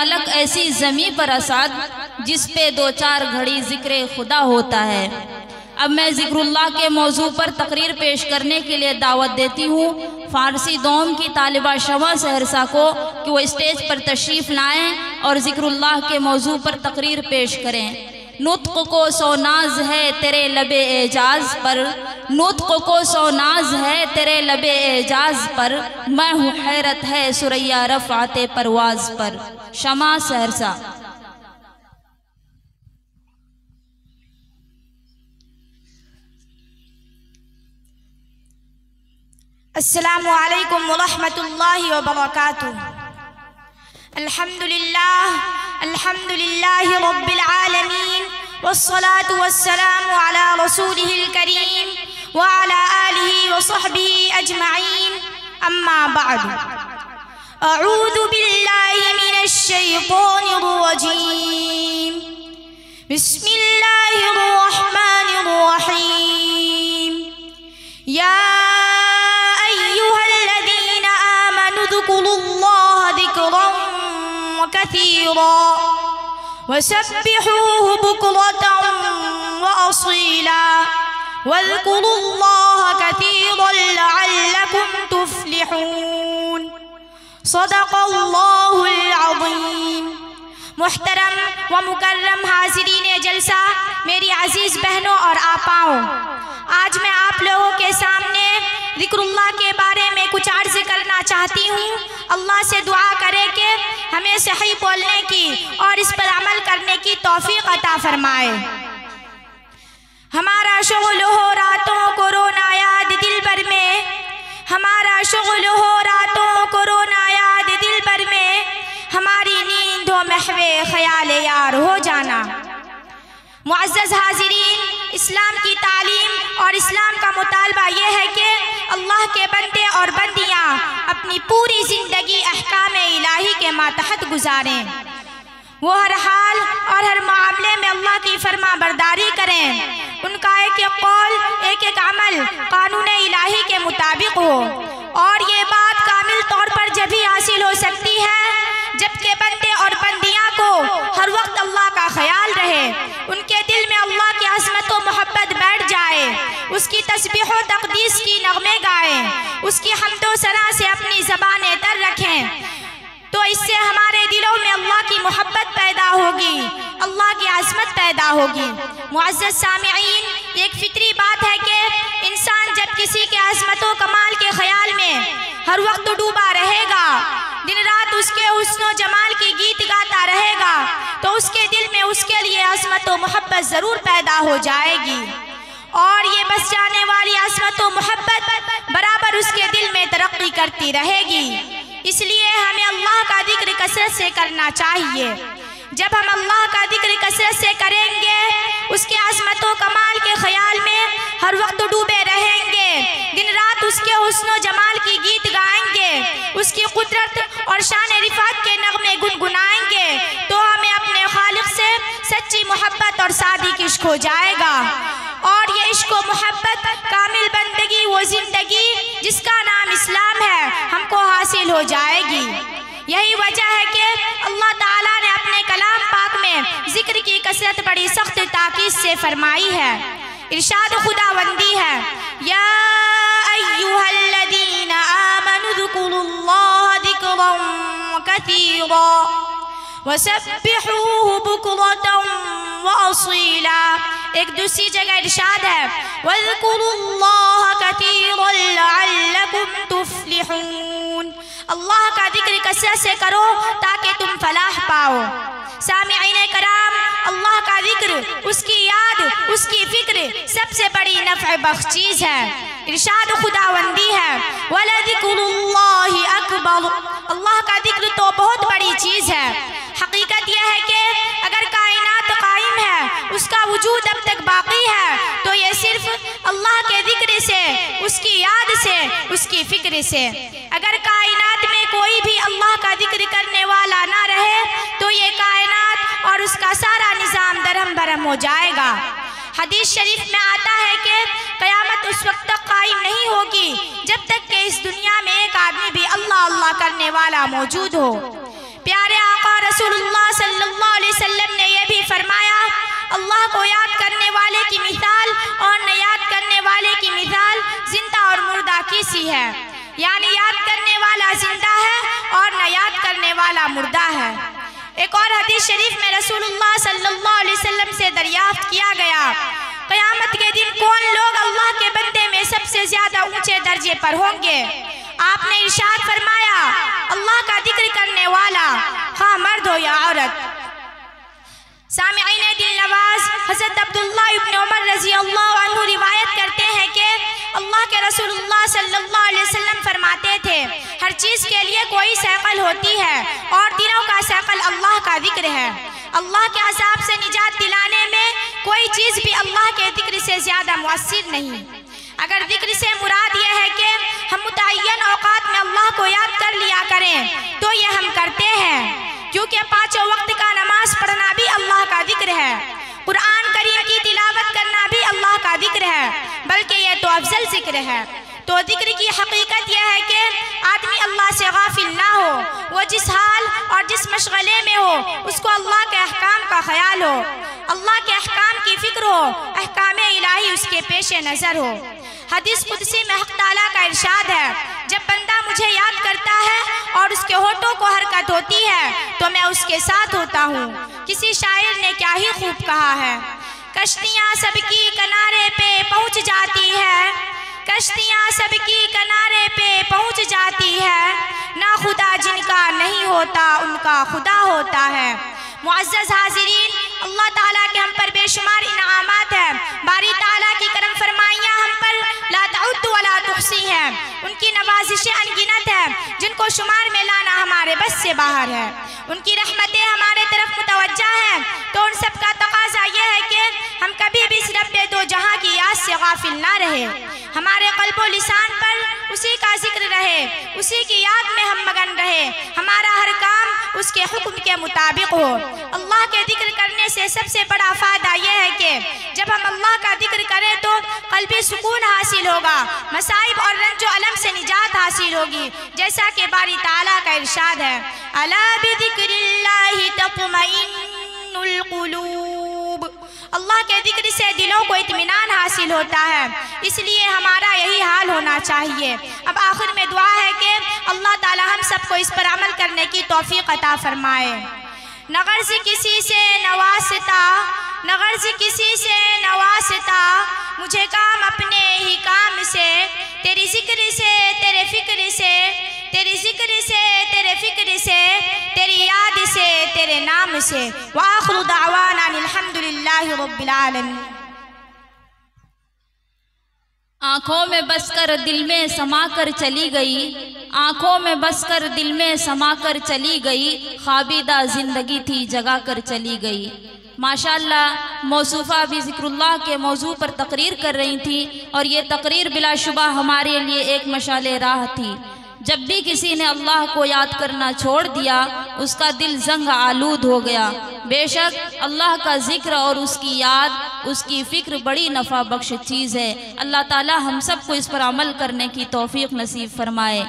मलक ऐसी ज़मीं पर असाद जिस पे दो चार घड़ी ज़िक्र खुदा होता है। अब मैं ज़िक्रुल्लाह के मौजू पर तकरीर पेश करने के लिए दावत देती हूँ फ़ारसी दोम की तालिबा शमा सहरसा को कि वो स्टेज पर तशरीफ़ लाएँ और ज़िक्रुल्लाह के मौजू पर तकरीर पेश करें। नुत्क़ को सोनाज है तेरे लबे एजाज पर, नुत्क़ को सोनाज है तेरे लबे एजाज पर, मैं हूँ हैरत है सुरैया रफ़ाते परवाज पर। शमा सहरसा। अस्सलामु अलैकुम व रहमतुल्लाहि व बरकातुहू। अल्हम्दुलिल्लाह अल्हम्दुलिल्लाहि रब्बिल आलमीन वस्सलातु वस्सलामु अला रसूलिहिल करीम व अला आलिहि व सहबिहि अजमईन, अम्मा बाद। अऊज़ु बिल्लाहि मिनश शैतानिर रजीम, बिस्मिल्लाहिर रहमानिर रहीम। या अय्युहल्लज़ीना आमनु ज़कुरुल्लाह ज़िक्रन कसीरा वसब्बिहूहु बुक्रतन व असीला वज़कुरुल्लाह कसीरन लअल्लकुम तुफ्लिहून। सदक़ल्लाहुल अज़ीम। मुहतरम व मुकर्रम हाज़िरीन जलसा, मेरी अजीज़ बहनों और आपाओं, आज मैं आप लोगों के सामने ज़िक्रुल्लाह के बारे में कुछ अर्ज़ करना चाहती हूँ। अल्लाह से दुआ करें कि हमें सही बोलने की और इस पर अमल करने की तौफीक अता फरमाए। हमारा शुग़्ल हो रातों को रोना याद दिल भर में, हमारा शुग़्ल हो रातों को रोना याद दिल भर में, हमारी नींद हो महवे ख्याल यार हो जाना। मुअज़्ज़ज़ हाज़िरीन, इस्लाम की तालीम और इस्लाम का मुतालबा ये है कि अल्लाह के बंदे और बंदियाँ अपनी पूरी ज़िंदगी अहकाम इलाही के मातहत गुजारें। वो हर हाल और हर मामले में अल्लाह की फरमा बरदारी करें। उनका एक एक कौल एक एक अमल कानून इलाही के मुताबिक हो। और ये बात कामिल तौर पर जब ही हासिल हो सकती है जबकि बंदे और बंदियाँ को हर वक्त अल्लाह का ख्याल रहे, उनके दिल में अल्लाह की अज़मत व मोहब्बत बैठ जाए, उसकी तस्बीह व तक़दीस की नग़मे गाएं, उसकी हम्दो सना से अपनी ज़बानें तर रखें, तो इससे हमारे दिलों में अल्लाह की मोहब्बत पैदा होगी, अल्लाह की अज़मत पैदा होगी। मुअज़्ज़ज़ सामिईन, एक फितरी बात है कि इंसान जब किसी के अज़मत व कमाल के ख्याल में हर वक्त डूबा रहेगा, दिन रात उसके हुस्न व जमाल की गीत गाता रहेगा, तो उसके दिल में उसके लिए अज़मत व मोहब्बत ज़रूर पैदा हो जाएगी। और ये बस जाने वाली अज़मत व मोहब्बत बराबर उसके दिल में तरक्की करती रहेगी। इसलिए हमें अल्लाह का जिक्र कसरत से करना चाहिए। जब हम अल्लाह का जिक्र कसरत से करेंगे, उसके अज़मत व कमाल के ख्याल में हर वक्त डूबे रहेंगे, दिन रात उसके हुस्न व जमाल की गीत गाएंगे, उसकी कुदरत और शान रिफ़ात के नगमे गुनगुनाएंगे, तो हमें अपने खालिक से सच्ची मोहब्बत और सादिक इश्क हो जाएगा। और ये इश्क व मोहब्बत कामिल बंदगी वो ज़िंदगी जिसका नाम इस्लाम है हमको हासिल हो जाएगी। यही वजह है कि अल्लाह ताला ने अपने कलाम पाक में जिक्र की कसरत बड़ी सख्त ताकीद से फरमाई है। इरशाद खुदावंदी है, या अय्युहल्लज़ीना आमनु ज़कुरुल्लाह ज़िक्रन कसीरा वसब्बिहूहु बुक्रतन व असीला। एक दूसरी जगह इरशाद है, वज़कुरुल्लाह कसीरन लअल्लकुम तुफ्लिहून। अल्लाह का जिक्र कसरत से करो ताकि तुम फलाह पाओ। सामिईन कराम, अल्लाह का जिक्र, उसकी याद, उसकी फिक्र सबसे बड़ी नफ़अ बख्श चीज़ है। इरशाद खुदावंदी है, वलज़िक्रुल्लाहि अकबर। अल्लाह का जिक्र तो बहुत बड़ी चीज़ है। हकीकत यह है कि अगर कायनात कायम है, उसका वजूद अब तक बाकी है, तो ये सिर्फ अल्लाह के जिक्र से, उसकी याद से, उसकी फिक्र से। अगर कायनात में कोई भी अल्लाह का जिक्र करने वाला ना रहे, तो ये कायनात और उसका सारा निज़ाम दरहम बरहम हो जाएगा। हदीस शरीफ में आता है कि क़यामत उस वक्त तक कायम नहीं होगी जब तक कि इस दुनिया में एक आदमी भी अल्लाह अल्लाह करने वाला मौजूद हो। प्यारे आका रसूल की मिसाल और न याद करने वाले की मिसाल जिंदा और मुर्दा की सी है, यानी याद करने वाला जिंदा है और न याद करने वाला मुर्दा है। एक और हदीस शरीफ में रसूलुल्लाह सल्लल्लाहु अलैहि वसल्लम से दरियाफ्त किया गया, क़यामत के दिन कौन लोग अल्लाह के बंदे में सबसे ज्यादा ऊंचे दर्जे पर होंगे? आपने इरशाद फरमाया, अल्लाह का जिक्र करने वाला, हाँ मर्द हो या औरत। सामिईन दिल नवाज हज़रत अब्दुल्लाह इब्न उमर रज़ी अल्लाह अन्हु रिवायत करते हैं कि अल्लाह के रसूलुल्लाह सल्लल्लाहु अलैहि वसल्लम फरमाते थे, हर चीज़ के लिए कोई सैकल होती है और दिलों का सैकल अल्लाह का जिक्र है। अल्लाह के अज़ाब से निजात दिलाने में कोई चीज़ भी अल्लाह के जिक्र से ज़्यादा मुअस्सिर नहीं। अगर जिक्र से मुराद यह है कि हम मुतअय्यन औकात में अल्लाह को याद कर लिया करें तो ये हम करते हैं, क्योंकि 5 वक्त का नमाज पढ़ना भी अल्लाह का जिक्र है, कुरान करीम की तिलावत करना भी अल्लाह का जिक्र है, बल्कि ये तो अफजल जिक्र है। तो जिक्र की हकीकत यह है कि आदमी अल्लाह से गाफिल ना हो, वो जिस हाल और जिस मशगले में हो उसको अल्लाह के अहकाम का ख्याल हो, अल्लाह के अहकाम की फिक्र हो, अहकाम इलाही उसके पेश नज़र हो। हदीस कुदसी में हक़ ताला का इरशाद है, जब बंदा मुझे याद करता है और उसके होठों को हरकत होती है तो मैं उसके साथ होता हूँ। किसी शायर ने क्या ही खूब कहा है, कश्तियाँ सबकी किनारे पे पहुँच जाती है, कश्तियाँ सबकी किनारे पे पहुँच जाती है, ना खुदा जिनका नहीं होता उनका खुदा होता है। मुअज़्ज़ज़ हाज़िरीन, अल्लाह ताला के हम पर बेशुमार इनामात हैं, बारी ताला की करम फरमाइयाँ हम पर ला तउद्दु वला तुहसी हैं, उनकी नवाजिशें अनगिनत हैं जिनको शुमार में लाना हमारे बस से बाहर है। उनकी रहमतें हमारे तरफ मुतवज्जा हैं, तो उन सब का तकाजा यह है कि हम कभी भी इस रब्बे दो जहां की याद से गाफिल ना रहे, हमारे क़ल्ब व लिसान पर उसी का जिक्र रहे, उसी की याद में हम मगन रहे, हमारा हर काम उसके हुक्म के मुताबिक हो। अल्लाह के जिक्र करने से सबसे बड़ा फ़ायदा यह है कि जब हम अल्लाह का जिक्र करें तो क़ल्बी सुकून हासिल होगा, मसाइब और रंजो अलम से निजात हासिल होगी, जैसा कि बारी ताला का इरशाद है, अला बिज़िक्रिल्लाहि तत्मइन्नुल क़ुलूब। अल्लाह के जिक्र से दिलों को इत्मीनान हासिल होता है, इसलिए हमारा यही हाल होना चाहिए। अब आखिर में दुआ है कि अल्लाह ताला हम सबको इस पर अमल करने की तौफीक अता फरमाए। न गर्ज़ किसी से नवासता, न गर्ज़ किसी से नवासता, मुझे काम अपने ही काम से, तेरी जिक्र से तेरे फिक्र से, तेरी जिक्र से तेरे फिक्र से, तेरी याद से तेरे नाम से। व आखिरु दावाना अल्हम्दुलिल्लाहि रब्बिल आलमीन। आँखों में बसकर दिल में समा कर चली गई, आँखों में बसकर दिल में समा कर चली गई, ख्वाबीदा ज़िंदगी थी जगा कर चली गई। माशाअल्लाह मौसूफ़ा भी ज़िक्रुल्लाह के मौजू पर तकरीर कर रही थी और ये तकरीर बिलाशुबा हमारे लिए एक मशाले राह थी। जब भी किसी ने अल्लाह को याद करना छोड़ दिया उसका दिल जंग आलूद हो गया। बेशक अल्लाह का जिक्र और उसकी याद, उसकी फ़िक्र बड़ी नफ़ा बख्श चीज़ है। अल्लाह ताला हम सब को इस पर अमल करने की तौफीक नसीब फरमाए।